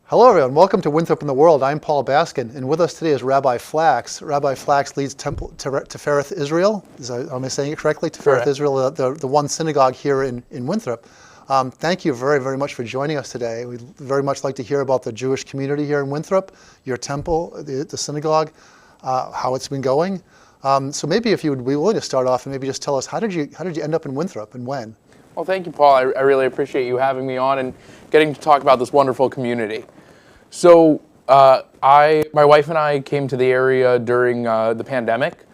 Hello everyone, welcome to Winthrop in the World. I'm Paul Baskin, and with us today is Rabbi Flax. Rabbi Flax leads Tifereth Israel. Am I saying it correctly? Tifereth Correct. Israel, the one synagogue here in Winthrop. Thank you very, very much for joining us today. We'd very much like to hear about the Jewish community here in Winthrop, your temple, the synagogue, how it's been going. So maybe if you would be willing to start off and maybe just tell us, how did you end up in Winthrop and when? Well, thank you, Paul. I really appreciate you having me on and getting to talk about this wonderful community. So my wife and I came to the area during the pandemic.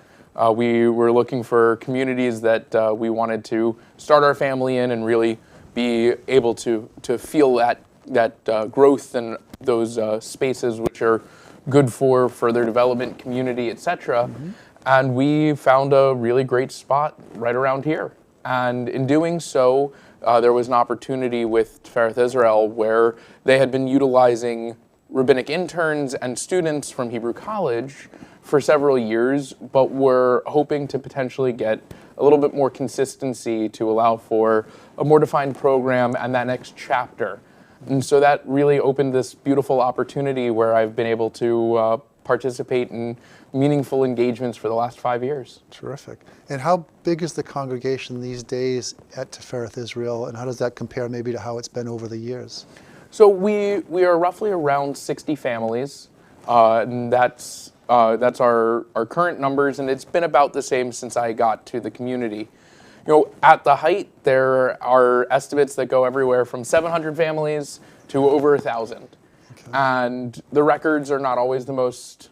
We were looking for communities that we wanted to start our family in and really be able to feel that growth and those spaces which are good for further development, community, etc. Mm-hmm. And we found a really great spot right around here. And in doing so, there was an opportunity with Tifereth Israel where they had been utilizing rabbinic interns and students from Hebrew College for several years, but were hoping to potentially get a little bit more consistency to allow for a more defined program and that next chapter. And so that really opened this beautiful opportunity where I've been able to participate in meaningful engagements for the last 5 years. Terrific. And how big is the congregation these days at Tifereth Israel, and how does that compare maybe to how it's been over the years? So we are roughly around 60 families, and that's our current numbers, and it's been about the same since I got to the community. You know, at the height, there are estimates that go everywhere from 700 families to over 1,000. Okay. And the records are not always the most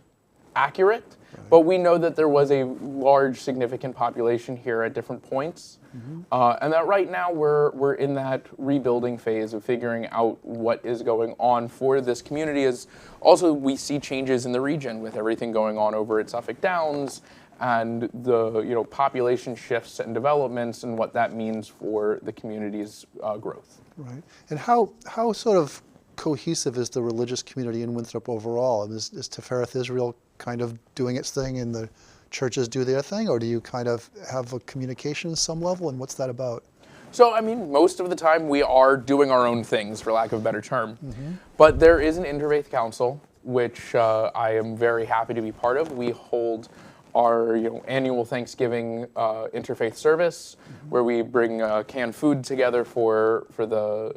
accurate, right. But we know that there was a large, significant population here at different points. Mm-hmm. And that right now we're in that rebuilding phase of figuring out what is going on for this community. As also we see changes in the region with everything going on over at Suffolk Downs and the population shifts and developments and what that means for the community's growth. Right. And how sort of cohesive is the religious community in Winthrop overall? Is Tifereth Israel kind of doing its thing and the churches do their thing, or do you kind of have a communication at some level, and what's that about? So, I mean, most of the time we are doing our own things, for lack of a better term. Mm-hmm. But there is an interfaith council, which I am very happy to be part of. We hold our annual Thanksgiving interfaith service, mm-hmm. where we bring canned food together for the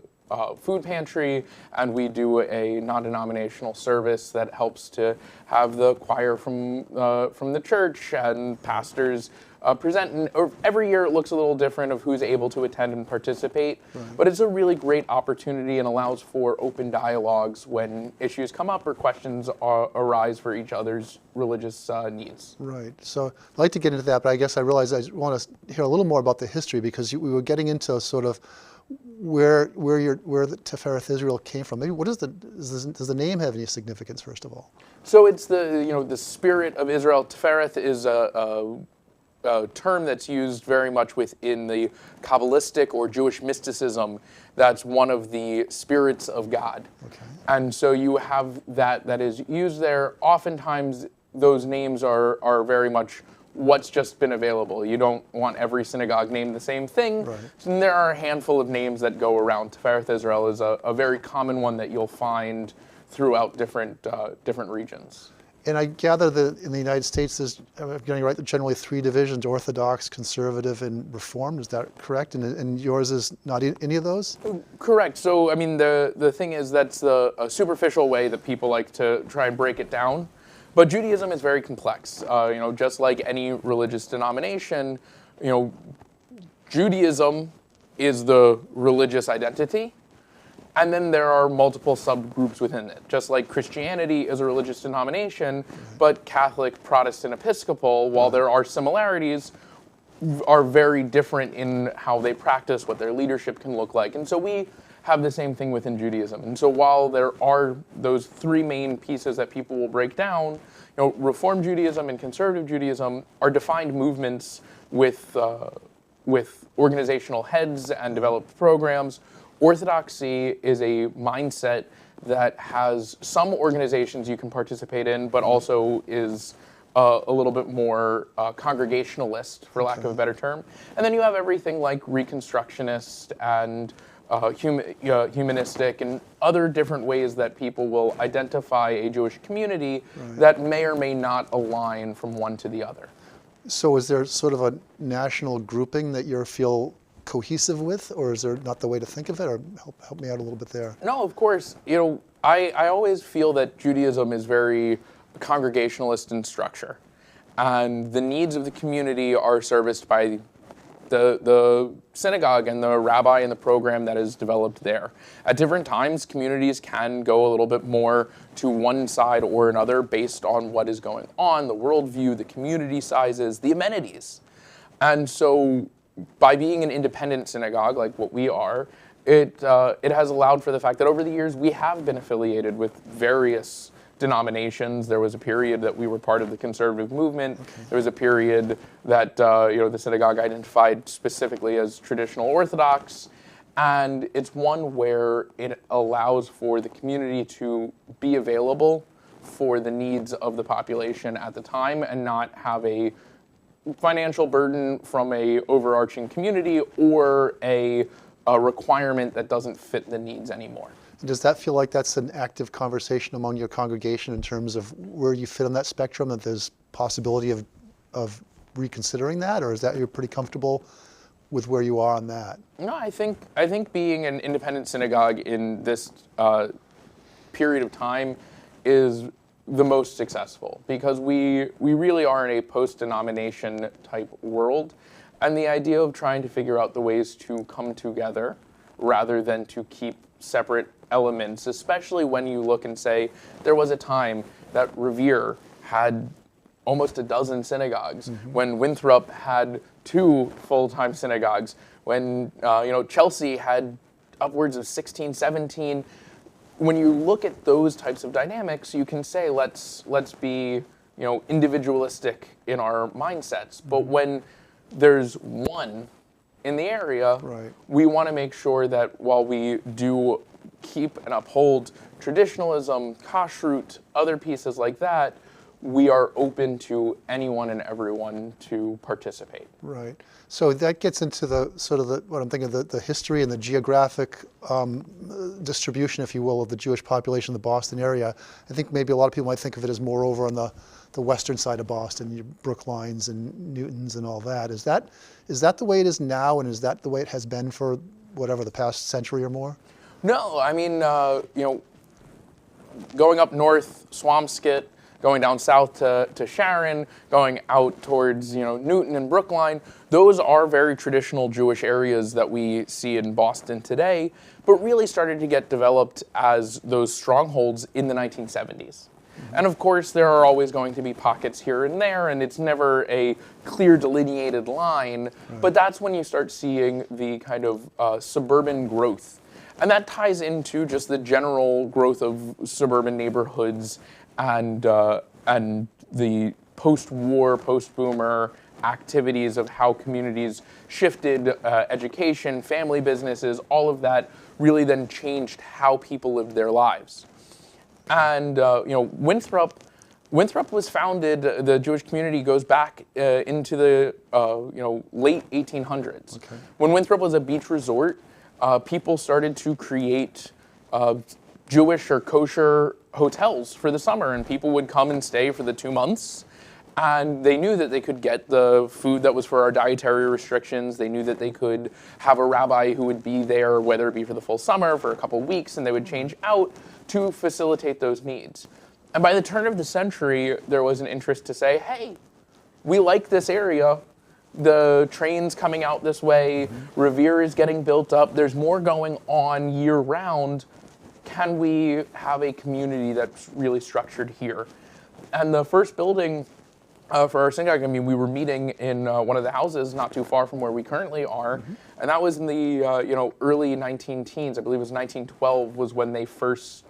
food pantry, and we do a non-denominational service that helps to have the choir from the church and pastors present. And every year it looks a little different of who's able to attend and participate, right. But it's a really great opportunity and allows for open dialogues when issues come up or questions arise for each other's religious needs. Right. So I'd like to get into that, but I guess I realize I want to hear a little more about the history, because we were getting into sort of where the Tifereth Israel came from. Maybe does the name have any significance, first of all? So it's the spirit of Israel. Tifereth is a term that's used very much within the Kabbalistic or Jewish mysticism. That's one of the spirits of God. Okay. And so you have that is used there. Oftentimes those names are very much what's just been available. You don't want every synagogue named the same thing. Right. So there are a handful of names that go around. Tifereth Israel is a very common one that you'll find throughout different regions. And I gather that in the United States there's, I'm getting right, generally 3 divisions: Orthodox, Conservative, and Reformed. Is that correct? And yours is not any of those? Correct. So, I mean, the thing is that's a superficial way that people like to try and break it down. But Judaism is very complex. Just like any religious denomination, Judaism is the religious identity, and then there are multiple subgroups within it. Just like Christianity is a religious denomination, but Catholic, Protestant, Episcopal, while there are similarities, are very different in how they practice, what their leadership can look like. And so we have the same thing within Judaism. And so while there are those 3 main pieces that people will break down, Reform Judaism and Conservative Judaism are defined movements with organizational heads and developed programs. Orthodoxy is a mindset that has some organizations you can participate in, but also is a little bit more congregationalist, for lack of a better term. And then you have everything like Reconstructionist and humanistic, and other different ways that people will identify a Jewish community that may or may not align from one to the other. So is there sort of a national grouping that you feel cohesive with, or is there not the way to think of it? Or help me out a little bit there. No, of course. I always feel that Judaism is very congregationalist in structure, and the needs of the community are serviced by the synagogue and the rabbi and the program that is developed there. At different times, communities can go a little bit more to one side or another based on what is going on, the worldview, the community sizes, the amenities. And so by being an independent synagogue like what we are, it has allowed for the fact that over the years we have been affiliated with various denominations. There was a period that we were part of the conservative movement. Okay. There was a period that the synagogue identified specifically as traditional Orthodox, and it's one where it allows for the community to be available for the needs of the population at the time and not have a financial burden from a overarching community or a requirement that doesn't fit the needs anymore. Does that feel like that's an active conversation among your congregation in terms of where you fit on that spectrum, that there's possibility of reconsidering that, or is that you're pretty comfortable with where you are on that? No, I think being an independent synagogue in this period of time is the most successful, because we really are in a post-denomination type world, and the idea of trying to figure out the ways to come together rather than to keep separate elements, especially when you look and say there was a time that Revere had almost a dozen synagogues, when Winthrop had 2 full-time synagogues, when Chelsea had upwards of 16, 17. When you look at those types of dynamics, you can say let's be individualistic in our mindsets. But when there's one in the area, we want to make sure that while we do keep and uphold traditionalism, kashrut, other pieces like that, we are open to anyone and everyone to participate. Right. So that gets into what I'm thinking of the history and the geographic distribution, if you will, of the Jewish population in the Boston area. I think maybe a lot of people might think of it as more over on the western side of Boston, your Brooklines and Newtons and all that. Is that the way it is now, and is that the way it has been for whatever, the past century or more? No, I mean, going up north, Swampscott, going down south to Sharon, going out towards Newton and Brookline, those are very traditional Jewish areas that we see in Boston today, but really started to get developed as those strongholds in the 1970s. And of course, there are always going to be pockets here and there, and it's never a clear delineated line, but that's when you start seeing the kind of suburban growth. And that ties into just the general growth of suburban neighborhoods and the post-war, post-boomer activities of how communities shifted, education, family businesses, all of that really then changed how people lived their lives. And Winthrop was founded. The Jewish community goes back into the late 1800s. Okay. When Winthrop was a beach resort, people started to create Jewish or kosher hotels for the summer, and people would come and stay for the 2 months. And they knew that they could get the food that was for our dietary restrictions. They knew that they could have a rabbi who would be there, whether it be for the full summer, for a couple weeks, and they would change out to facilitate those needs. And by the turn of the century, there was an interest to say, hey, we like this area. The train's coming out this way. Revere is getting built up. There's more going on year round. Can we have a community that's really structured here? And the first building for our synagogue, we were meeting in one of the houses not too far from where we currently are, and that was in the early 19-teens. I believe it was 1912 was when they first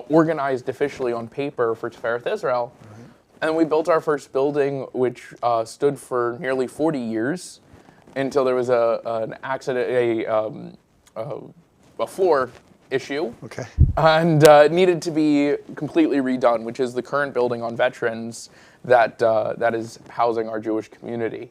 organized officially on paper for Tifereth Israel. And we built our first building, which stood for nearly 40 years until there was an accident, a floor issue, and needed to be completely redone, which is the current building on Veterans that is housing our Jewish community.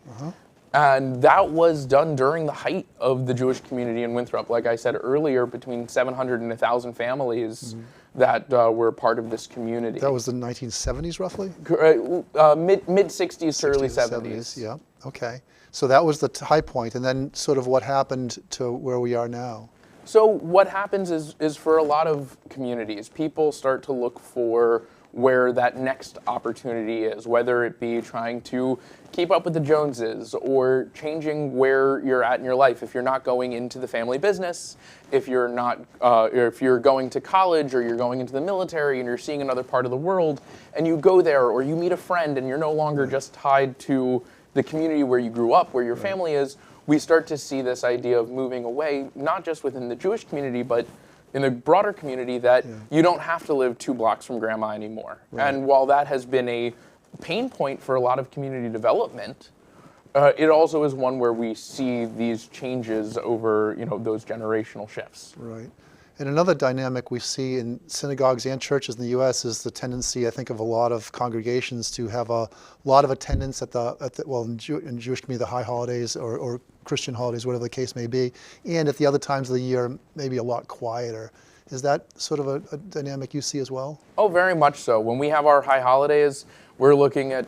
And that was done during the height of the Jewish community in Winthrop. Like I said earlier, between 700 and 1,000 families that were part of this community. That was the 1970s, roughly? Mid 60s to early 70s. Yeah, okay. So that was the high point, and then sort of what happened to where we are now? So what happens is for a lot of communities, people start to look for where that next opportunity is, whether it be trying to keep up with the Joneses or changing where you're at in your life. If you're not going into the family business, if you're not, if you're going to college or you're going into the military and you're seeing another part of the world, and you go there or you meet a friend and you're no longer just tied to the community where you grew up, where your family is, we start to see this idea of moving away, not just within the Jewish community, but in the broader community, that you don't have to live 2 blocks from grandma anymore. Right. And while that has been a pain point for a lot of community development, it also is one where we see these changes over, those generational shifts. Right. And another dynamic we see in synagogues and churches in the U.S. is the tendency, I think, of a lot of congregations to have a lot of attendance at in Jewish community, the high holidays or Christian holidays, whatever the case may be, and at the other times of the year, maybe a lot quieter. Is that sort of a dynamic you see as well? Oh, very much so. When we have our high holidays, we're looking at,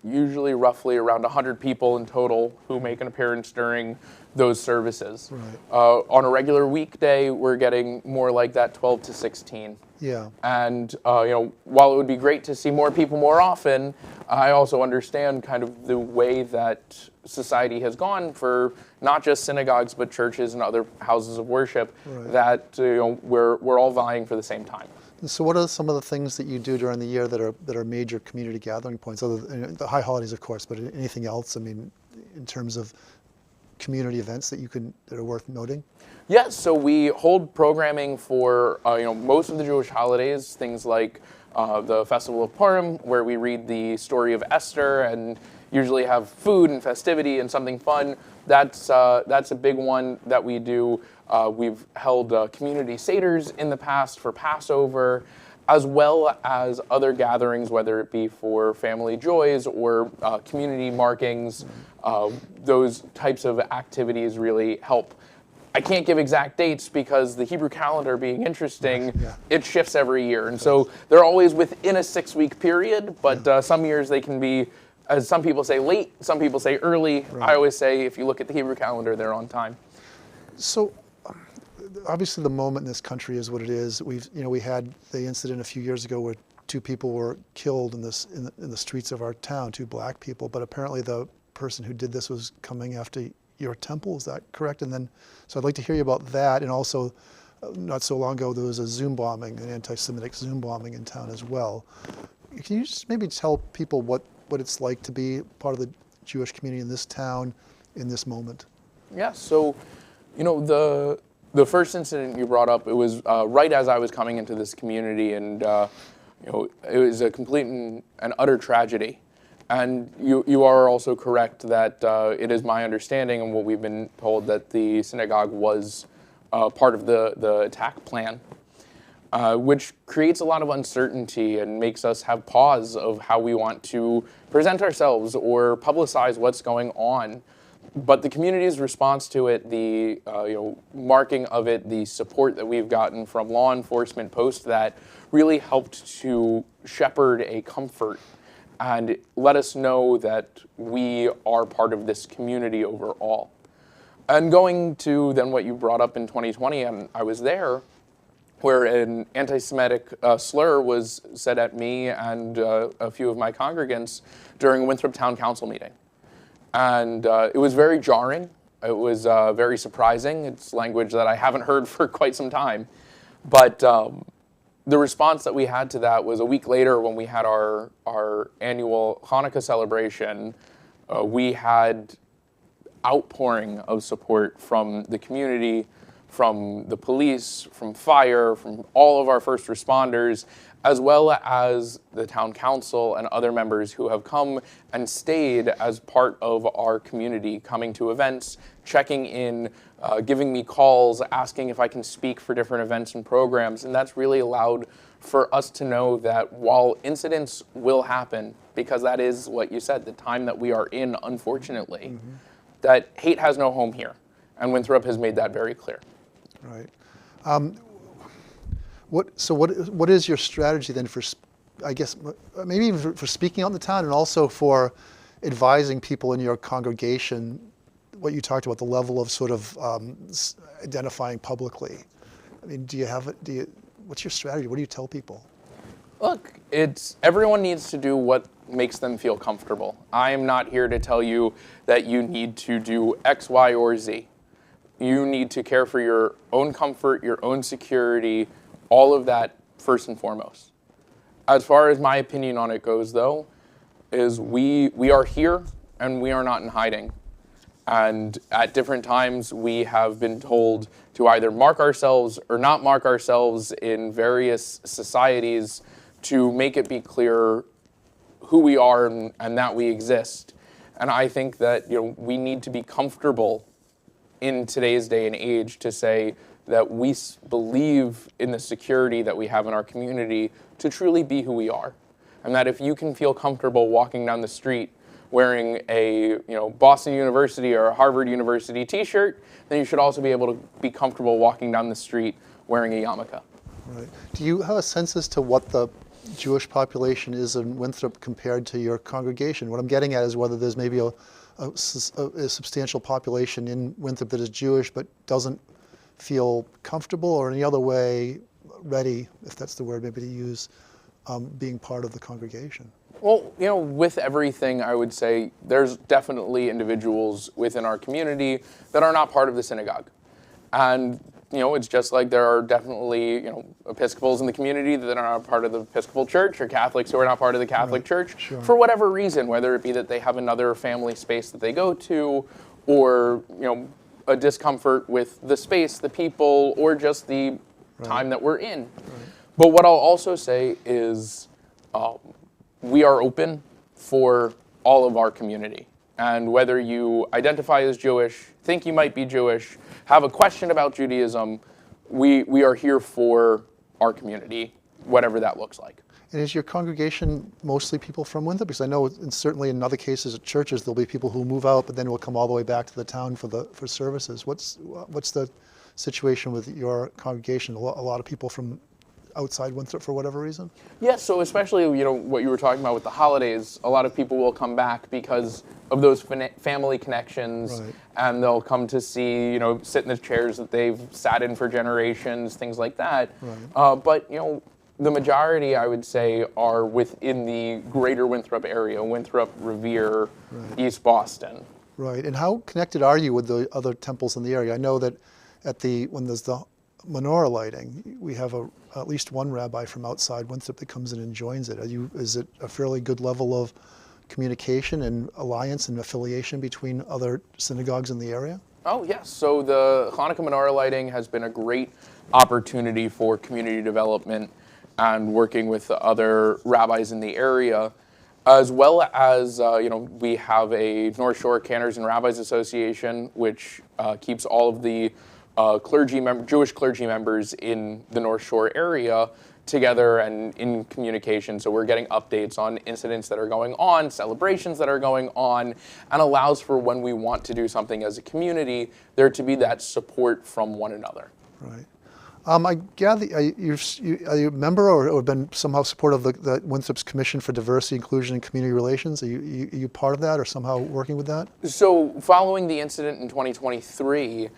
usually roughly around 100 people in total who make an appearance during those services. Right. On a regular weekday, we're getting more like that 12 to 16. Yeah. And while it would be great to see more people more often, I also understand kind of the way that society has gone for not just synagogues but churches and other houses of worship. Right. That we're all vying for the same time. So what are some of the things that you do during the year that are major community gathering points, other than the high holidays, of course, but anything else, I mean, in terms of community events that are worth noting? Yes, so we hold programming for most of the Jewish holidays, things like the Festival of Purim, where we read the story of Esther and usually have food and festivity and something fun. That's a big one that we do. We've held community seders in the past for Passover, as well as other gatherings, whether it be for family joys or community markings. Those types of activities really help. I can't give exact dates because the Hebrew calendar being interesting, it shifts every year. And so they're always within a 6-week period, but some years they can be, as some people say, late, some people say early. Right. I always say if you look at the Hebrew calendar, they're on time. So obviously the moment in this country is what it is. We had the incident a few years ago where 2 people were killed in the streets of our town, 2 black people, but apparently the person who did this was coming after your temple. Is that correct? And then, so I'd like to hear you about that. And also, not so long ago, there was a Zoom bombing, an anti-Semitic Zoom bombing in town as well. Can you just maybe tell people what it's like to be part of the Jewish community in this town in this moment? Yeah, so, the first incident you brought up, it was right as I was coming into this community, and it was a complete and utter tragedy. And you are also correct that it is my understanding and what we've been told that the synagogue was part of the attack plan, which creates a lot of uncertainty and makes us have pause of how we want to present ourselves or publicize what's going on. But the community's response to it, the marking of it, the support that we've gotten from law enforcement post that really helped to shepherd a comfort and let us know that we are part of this community overall. And going to then what you brought up in 2020, and I was there, where an anti-Semitic slur was said at me and a few of my congregants during a Winthrop Town Council meeting. And it was very jarring. It was very surprising. It's language that I haven't heard for quite some time. But the response that we had to that was a week later when we had our annual Hanukkah celebration. We had outpouring of support from the community, from the police, from fire, from all of our first responders, as well as the town council and other members who have come and stayed as part of our community, coming to events, checking in, giving me calls, asking if I can speak for different events and programs. And that's really allowed for us to know that while incidents will happen, because that is what you said, the time that we are in, unfortunately, that hate has no home here. And Winthrop has made that very clear. Right. What is your strategy then for, I guess, maybe even for speaking out in the town and also for advising people in your congregation, what you talked about, the level of sort of identifying publicly? I mean, what's your strategy? What do you tell people? Look, everyone needs to do what makes them feel comfortable. I am not here to tell you that you need to do X, Y, or Z. You need to care for your own comfort, your own security, all of that first and foremost. As far as my opinion on it goes, though, is we are here and we are not in hiding. And at different times, we have been told to either mark ourselves or not mark ourselves in various societies to make it be clear who we are and that we exist. And I think that we need to be comfortable in today's day and age to say that we believe in the security that we have in our community to truly be who we are. And that if you can feel comfortable walking down the street wearing a Boston University or a Harvard University t-shirt, then you should also be able to be comfortable walking down the street wearing a yarmulke. Right. Do you have a sense as to what the Jewish population is in Winthrop compared to your congregation? What I'm getting at is whether there's maybe a substantial population in Winthrop that is Jewish but doesn't feel comfortable or any other way ready, if that's the word maybe to use, being part of the congregation. Well, with everything, I would say there's definitely individuals within our community that are not part of the synagogue. And, it's just like there are definitely, Episcopals in the community that are not part of the Episcopal Church or Catholics who are not part of the Catholic Church for whatever reason, whether it be that they have another family space that they go to or, a discomfort with the space, the people, or just the time that we're in. But what I'll also say is we are open for all of our community. And whether you identify as Jewish, think you might be Jewish, have a question about Judaism, we are here for our community, whatever that looks like. And is your congregation mostly people from Winthrop? Because I know certainly in other cases at churches there'll be people who move out but then will come all the way back to the town for services. What's the situation with your congregation? A lot of people from outside Winthrop for whatever reason? Yes, so especially what you were talking about with the holidays, a lot of people will come back because of those family connections, and they'll come to see, sit in the chairs that they've sat in for generations, things like that. But the majority, I would say, are within the greater Winthrop area, Winthrop, Revere, East Boston. Right, and how connected are you with the other temples in the area? I know that when there's the menorah lighting, we have at least one rabbi from outside Winthrop that comes in and joins it. Is it a fairly good level of communication and alliance and affiliation between other synagogues in the area? Oh, yes. So the Hanukkah menorah lighting has been a great opportunity for community development and working with the other rabbis in the area, as well as, we have a North Shore Cantors and Rabbis Association, which keeps all of the Jewish clergy members in the North Shore area together and in communication. So we're getting updates on incidents that are going on, celebrations that are going on, and allows for when we want to do something as a community, there to be that support from one another. Right. I gather, are you a member or been somehow supportive of the Winthrop's Commission for Diversity, Inclusion, and Community Relations? Are you part of that or somehow working with that? So following the incident in 2023,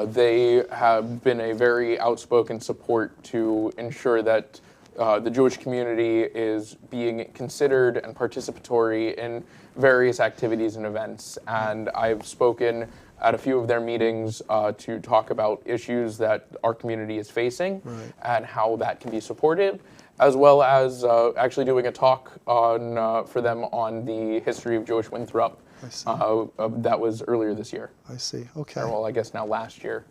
they have been a very outspoken support to ensure that the Jewish community is being considered and participatory in various activities and events. And I've spoken at a few of their meetings to talk about issues that our community is facing and how that can be supported, as well as actually doing a talk for them on the history of Jewish Winthrop. That was earlier this year. I see. Okay. Or, well, I guess now last year.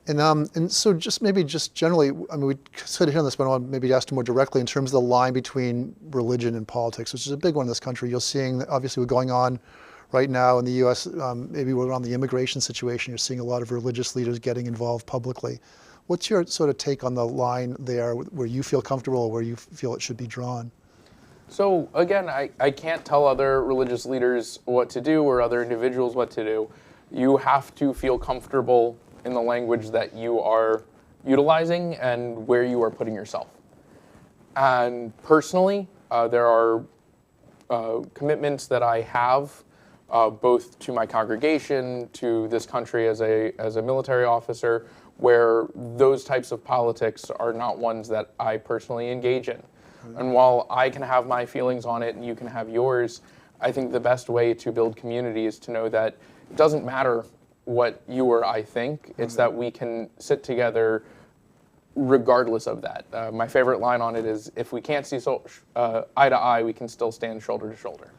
And so just generally, I mean, we sort of hit on this, but I want to maybe ask you more directly in terms of the line between religion and politics, which is a big one in this country. You're seeing that obviously what's going on right now in the U.S., maybe around the immigration situation, you're seeing a lot of religious leaders getting involved publicly. What's your sort of take on the line there where you feel comfortable or where you feel it should be drawn? So again, I can't tell other religious leaders what to do or other individuals what to do. You have to feel comfortable in the language that you are utilizing and where you are putting yourself. And personally, there are commitments that I have, both to my congregation, to this country as a military officer, where those types of politics are not ones that I personally engage in. And while I can have my feelings on it and you can have yours, I think the best way to build community is to know that it doesn't matter what you or I think, it's that we can sit together regardless of that. My favorite line on it is, if we can't see eye to eye, we can still stand shoulder to shoulder.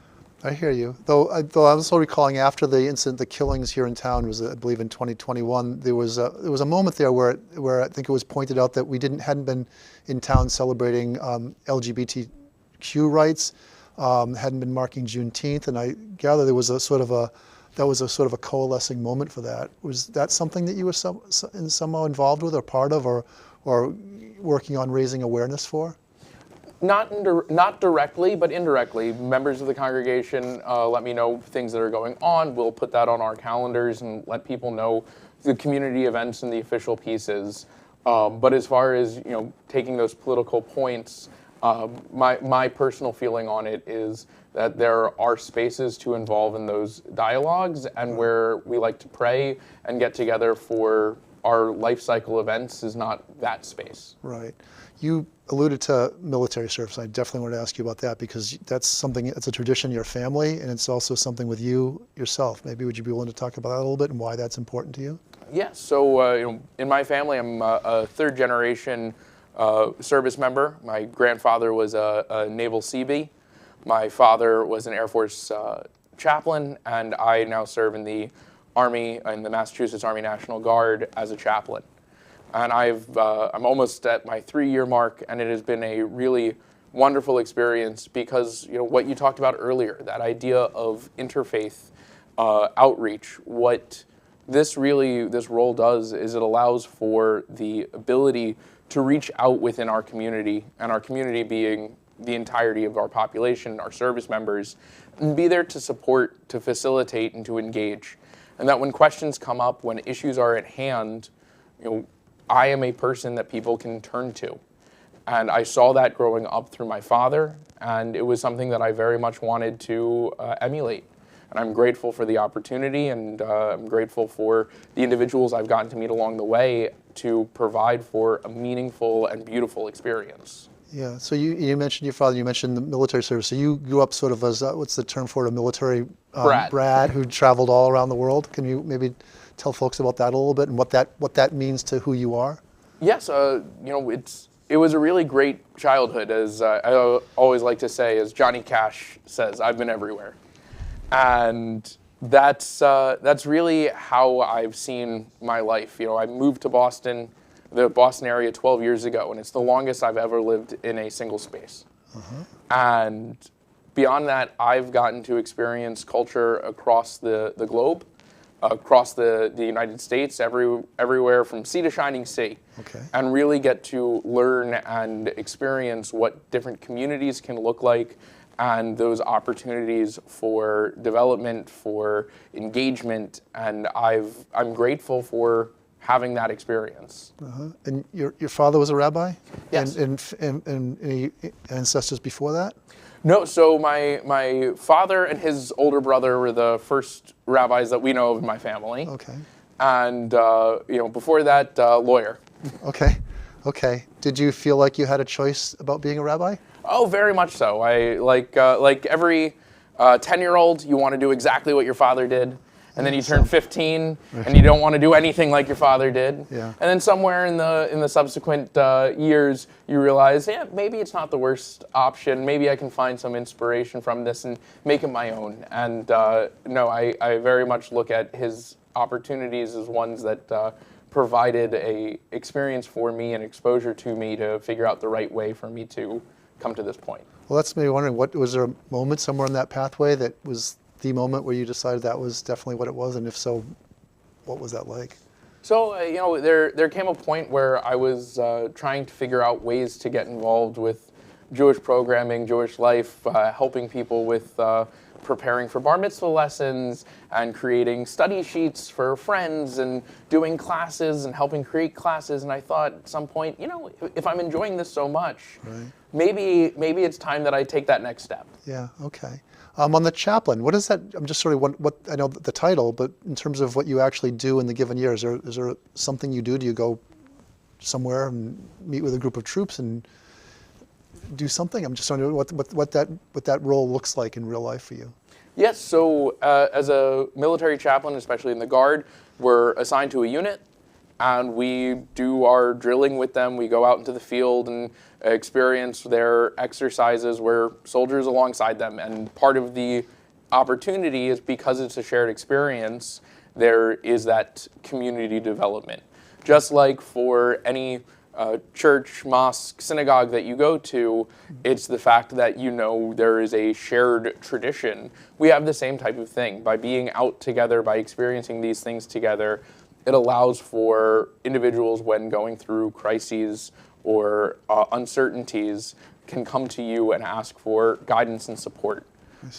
I hear you. Though I'm also recalling after the incident, the killings here in town was, I believe, in 2021. There was a moment there where I think it was pointed out that we hadn't been in town celebrating LGBTQ rights, hadn't been marking Juneteenth, and I gather there was a sort of a coalescing moment for that. Was that something that you were somehow involved with, or part of, or working on raising awareness for? Not directly, but indirectly. Members of the congregation let me know things that are going on. We'll put that on our calendars and let people know the community events and the official pieces. But as far as taking those political points, my personal feeling on it is that there are spaces to involve in those dialogues, and where we like to pray and get together for our life cycle events is not that space. Right. You alluded to military service. I definitely want to ask you about that, because that's a tradition in your family, and it's also something with you yourself. Maybe would you be willing to talk about that a little bit and why that's important to you? Yes. So in my family, I'm a third generation service member. My grandfather was a naval Seabee. My father was an Air Force chaplain, and I now serve in the Army, in the Massachusetts Army National Guard, as a chaplain. And I'm almost at my 3-year mark, and it has been a really wonderful experience, because what you talked about earlier, that idea of interfaith outreach, what this role does is it allows for the ability to reach out within our community, and our community being the entirety of our population, our service members, and be there to support, to facilitate, and to engage. And that when questions come up, when issues are at hand, I am a person that people can turn to. And I saw that growing up through my father, and it was something that I very much wanted to emulate. And I'm grateful for the opportunity, and I'm grateful for the individuals I've gotten to meet along the way to provide for a meaningful and beautiful experience. Yeah, so you mentioned your father, you mentioned the military service. So you grew up sort of as, what's the term for it, a military brat who traveled all around the world. Can you maybe tell folks about that a little bit and what that means to who you are? Yes, it was a really great childhood, as I always like to say, as Johnny Cash says, I've been everywhere. And that's really how I've seen my life. I moved to Boston, the Boston area, 12 years ago, and it's the longest I've ever lived in a single space. And beyond that, I've gotten to experience culture across the globe, across the United States, everywhere from sea to shining sea, and really get to learn and experience what different communities can look like, and those opportunities for development, for engagement, and I'm grateful for having that experience. And your father was a rabbi? Yes. And any ancestors before that? No, so my father and his older brother were the first rabbis that we know of in my family. Okay. And before that, lawyer. Okay. Did you feel like you had a choice about being a rabbi? Oh, very much so. I like every 10-year-old, you want to do exactly what your father did. And then you turn 15, and you don't want to do anything like your father did. Yeah. And then somewhere in the subsequent years, you realize, maybe it's not the worst option. Maybe I can find some inspiration from this and make it my own. And no, I very much look at his opportunities as ones that provided a experience for me and exposure to me to figure out the right way for me to come to this point. Well, that's me wondering, was there a moment somewhere in that pathway that was the moment where you decided that was definitely what it was? And if so, what was that like? So, there came a point where I was trying to figure out ways to get involved with Jewish programming, Jewish life, helping people with preparing for bar mitzvah lessons and creating study sheets for friends and doing classes and helping create classes. And I thought at some point, if I'm enjoying this so much, Right. maybe it's time that I take that next step. Yeah, okay. On the chaplain, what is that? I'm just sort of what I know the title, but in terms of what you actually do in the given year, is there something you do? Do you go somewhere and meet with a group of troops and do something? I'm just wondering what that role looks like in real life for you. Yes, so as a military chaplain, especially in the Guard, we're assigned to a unit, and we do our drilling with them. We go out into the field and experience their exercises. We're soldiers alongside them, and part of the opportunity is because it's a shared experience, there is that community development. Just like for any church, mosque, synagogue that you go to, it's the fact that there is a shared tradition. We have the same type of thing. By being out together, by experiencing these things together, it allows for individuals when going through crises or uncertainties can come to you and ask for guidance and support.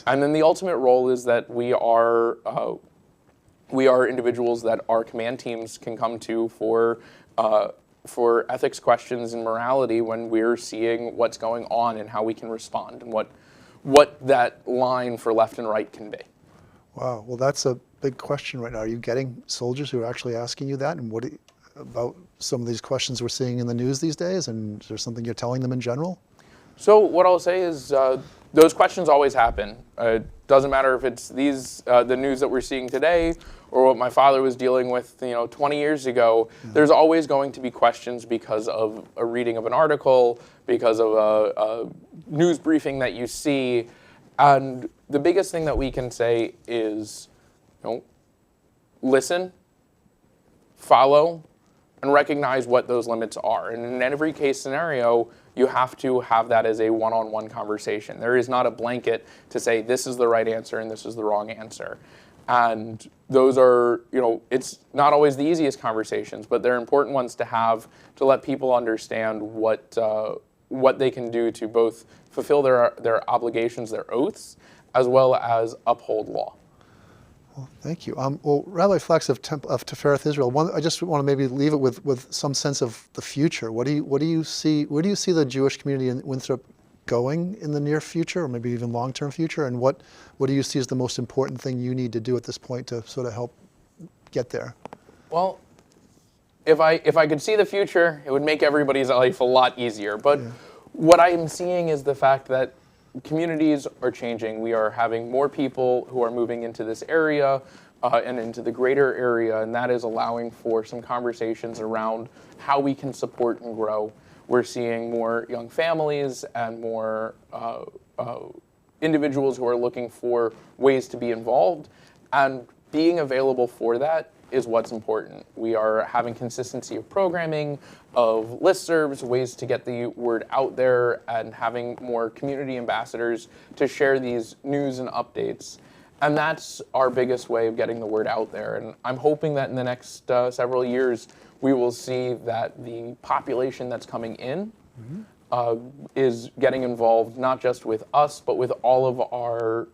And then the ultimate role is that we are individuals that our command teams can come to for ethics questions and morality when we're seeing what's going on and how we can respond and what that line for left and right can be. Wow, well that's a big question right now. Are you getting soldiers who are actually asking you that? And what about some of these questions we're seeing in the news these days? And is there something you're telling them in general? So what I'll say is those questions always happen. It doesn't matter if it's the news that we're seeing today or what my father was dealing with 20 years ago. There's always going to be questions because of a reading of an article, because of a news briefing that you see. And the biggest thing that we can say is, listen, follow, and recognize what those limits are. And in every case scenario, you have to have that as a one-on-one conversation. There is not a blanket to say this is the right answer and this is the wrong answer. And those are, it's not always the easiest conversations, but they're important ones to have to let people understand what they can do to both fulfill their obligations, their oaths, as well as uphold law. Well, thank you. Well, Rabbi Flax of Tifereth Israel, I just want to maybe leave it with some sense of the future. What do you see? Where do you see the Jewish community in Winthrop going in the near future, or maybe even long-term future? And what do you see as the most important thing you need to do at this point to sort of help get there? Well, if I could see the future, it would make everybody's life a lot easier. But what I am seeing is the fact that communities are changing. We are having more people who are moving into this area and into the greater area, and that is allowing for some conversations around how we can support and grow. We're seeing more young families and more individuals who are looking for ways to be involved, and being available for that is what's important. We are having consistency of programming, of listservs, ways to get the word out there, and having more community ambassadors to share these news and updates. And that's our biggest way of getting the word out there. And I'm hoping that in the next several years, we will see that the population that's coming in is getting involved, not just with us, but with all of our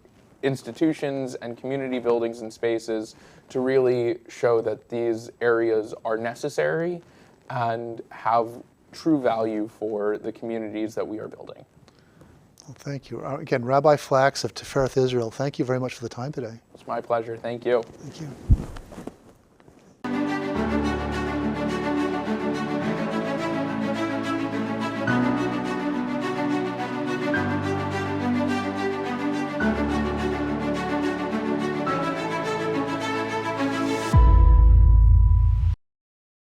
institutions and community buildings and spaces to really show that these areas are necessary and have true value for the communities that we are building. Well, thank you. Again, Rabbi Flax of Tifereth Israel, thank you very much for the time today. It's my pleasure. Thank you. Thank you.